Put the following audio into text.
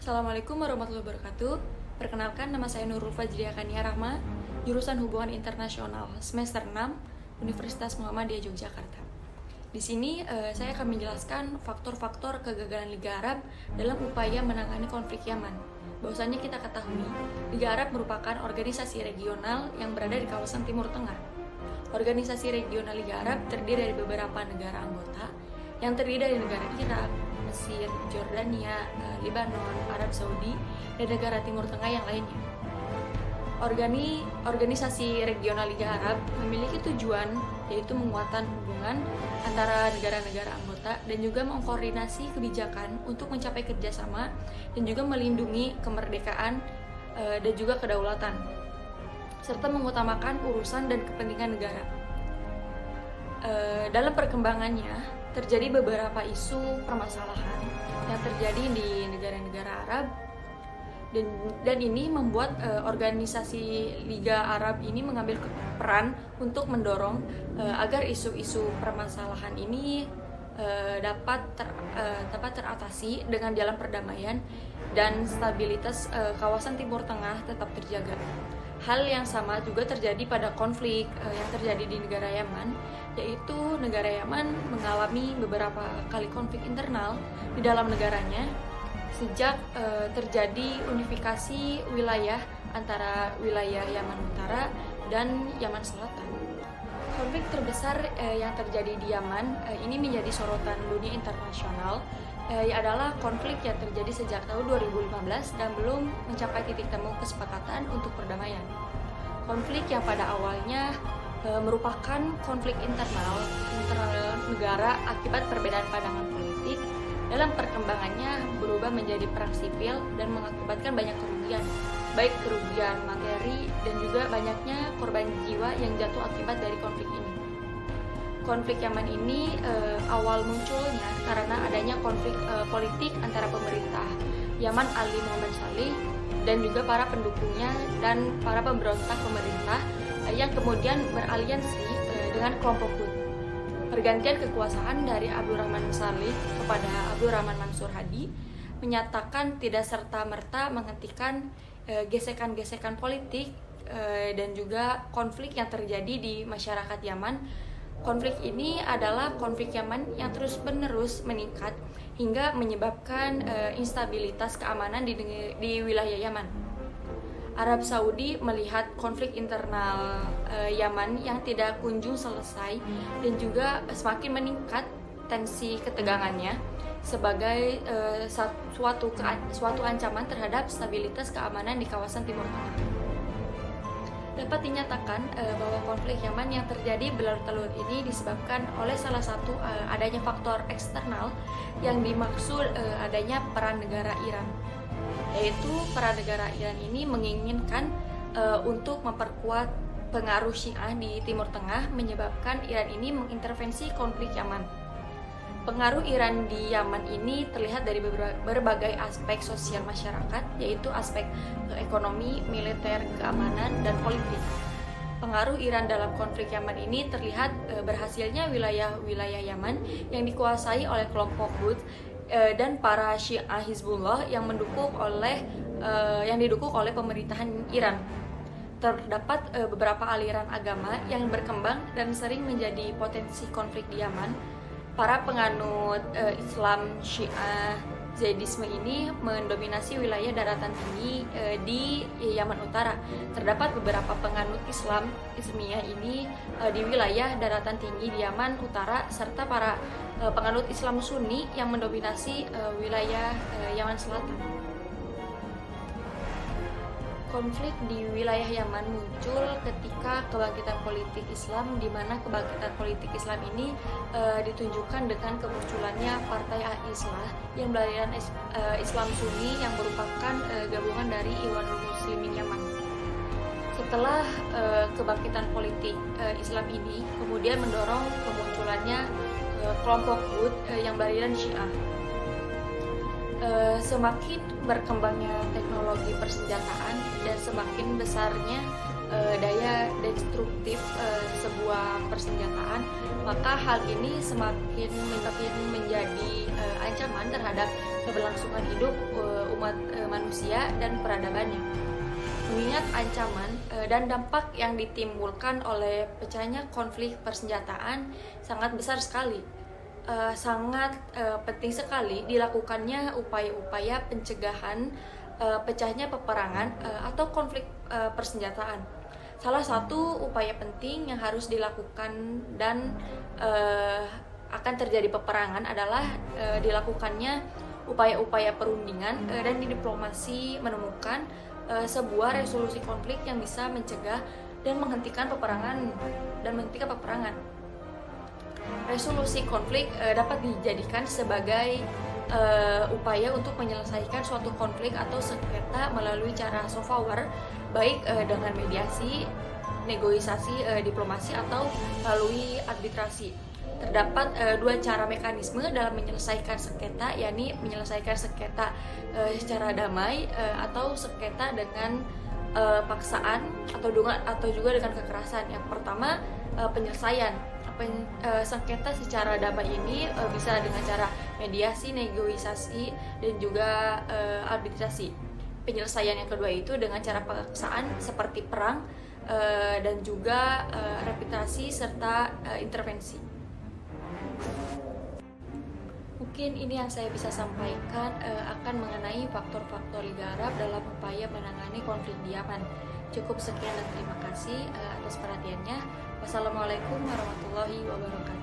Assalamualaikum warahmatullahi wabarakatuh. Perkenalkan, nama saya Nurul Fajriya Kania Rahma, jurusan Hubungan Internasional semester 6, Universitas Muhammadiyah Yogyakarta. Di sini saya akan menjelaskan faktor-faktor kegagalan Liga Arab dalam upaya menangani konflik Yaman. Bahwasanya kita ketahui, Liga Arab merupakan organisasi regional yang berada di kawasan Timur Tengah. Organisasi regional Liga Arab terdiri dari beberapa negara anggota yang terdiri dari negara Irak, Mesir, Jordania, Lebanon, Arab Saudi, dan negara Timur Tengah yang lainnya. Organisasi regional Liga Arab memiliki tujuan yaitu menguatkan hubungan antara negara-negara anggota dan juga mengkoordinasi kebijakan untuk mencapai kerjasama dan juga melindungi kemerdekaan dan juga kedaulatan, serta mengutamakan urusan dan kepentingan negara. Dalam perkembangannya, terjadi beberapa isu permasalahan yang terjadi di negara-negara Arab dan ini membuat organisasi Liga Arab ini mengambil peran untuk mendorong agar isu-isu permasalahan ini dapat teratasi dengan jalan perdamaian dan stabilitas kawasan Timur Tengah tetap terjaga. Hal yang sama juga terjadi pada konflik yang terjadi di negara Yaman, yaitu negara Yaman mengalami beberapa kali konflik internal di dalam negaranya sejak terjadi unifikasi wilayah antara wilayah Yaman Utara dan Yaman Selatan. Konflik terbesar yang terjadi di Yaman ini menjadi sorotan dunia internasional, adalah konflik yang terjadi sejak tahun 2015 dan belum mencapai titik temu kesepakatan untuk perdamaian. Konflik yang pada awalnya merupakan konflik internal negara akibat perbedaan pandangan politik, dalam perkembangannya berubah menjadi perang sipil dan mengakibatkan banyak kerugian, baik kerugian materi dan juga banyaknya korban jiwa yang jatuh akibat dari konflik ini. Konflik Yaman ini awal munculnya karena adanya konflik politik antara pemerintah Yaman Ali Muhammad Saleh dan juga para pendukungnya dan para pemberontak pemerintah yang kemudian beraliansi dengan kelompok Houthi. Pergantian kekuasaan dari Abdurrahman Saleh kepada Abdurrahman Mansur Hadi menyatakan tidak serta-merta menghentikan gesekan-gesekan politik dan juga konflik yang terjadi di masyarakat Yaman. Konflik ini adalah konflik Yaman yang terus-menerus meningkat hingga menyebabkan instabilitas keamanan di wilayah Yaman. Arab Saudi melihat konflik internal Yaman yang tidak kunjung selesai dan juga semakin meningkat tensi ketegangannya sebagai suatu ancaman terhadap stabilitas keamanan di kawasan Timur Tengah. Dapat dinyatakan bahwa konflik Yaman yang terjadi berlarut-larut ini disebabkan oleh salah satu adanya faktor eksternal yang dimaksud adanya peran negara Iran, yaitu peran negara Iran ini menginginkan untuk memperkuat pengaruh Syiah di Timur Tengah, menyebabkan Iran ini mengintervensi konflik Yaman. Pengaruh Iran di Yaman ini terlihat dari berbagai aspek sosial masyarakat, yaitu aspek ekonomi, militer, keamanan, dan politik. Pengaruh Iran dalam konflik Yaman ini terlihat berhasilnya wilayah-wilayah Yaman yang dikuasai oleh kelompok Houthi dan para Syiah Hizbullah yang didukung oleh pemerintahan Iran. Terdapat beberapa aliran agama yang berkembang dan sering menjadi potensi konflik di Yaman. Para penganut Islam Syiah Zaidisme ini mendominasi wilayah daratan tinggi di Yaman Utara. Terdapat beberapa penganut Islam Ismiyah ini di wilayah daratan tinggi di Yaman Utara, serta para penganut Islam Sunni yang mendominasi wilayah Yaman Selatan. Konflik di wilayah Yaman muncul ketika kebangkitan politik Islam, di mana kebangkitan politik Islam ini ditunjukkan dengan kemunculannya Partai Al-Islah yang beraliran Islam Sunni yang merupakan gabungan dari Ikhwanul Muslimin Yaman. Setelah kebangkitan politik Islam ini kemudian mendorong kemunculannya kelompok Houthi yang beraliran Syiah. Semakin berkembangnya teknologi persenjataan dan semakin besarnya daya destruktif sebuah persenjataan, maka hal ini semakin menjadi ancaman terhadap keberlangsungan hidup umat manusia dan peradabannya. Mengingat ancaman dan dampak yang ditimbulkan oleh pecahnya konflik persenjataan sangat besar sekali, sangat penting sekali dilakukannya upaya-upaya pencegahan pecahnya peperangan atau konflik persenjataan. Salah satu upaya penting yang harus dilakukan dan akan terjadi peperangan adalah dilakukannya upaya-upaya perundingan dan diplomasi menemukan sebuah resolusi konflik yang bisa mencegah dan menghentikan peperangan Resolusi konflik dapat dijadikan sebagai upaya untuk menyelesaikan suatu konflik atau sengketa melalui cara soft power, baik dengan mediasi, negosiasi, diplomasi, atau melalui arbitrasi. Terdapat dua cara mekanisme dalam menyelesaikan sengketa, yakni menyelesaikan sengketa secara damai atau sengketa dengan paksaan atau juga dengan kekerasan. Yang pertama, penyelesaian sengketa secara damai ini bisa dengan cara mediasi, negosiasi, dan juga arbitrasi. Penyelesaian yang kedua itu dengan cara paksaan seperti perang dan juga represi serta intervensi. Mungkin ini yang saya bisa sampaikan akan mengenai faktor-faktor Liga Arab dalam upaya menangani konflik di Yaman. Cukup sekian dan terima kasih atas perhatiannya. Wassalamualaikum warahmatullahi wabarakatuh.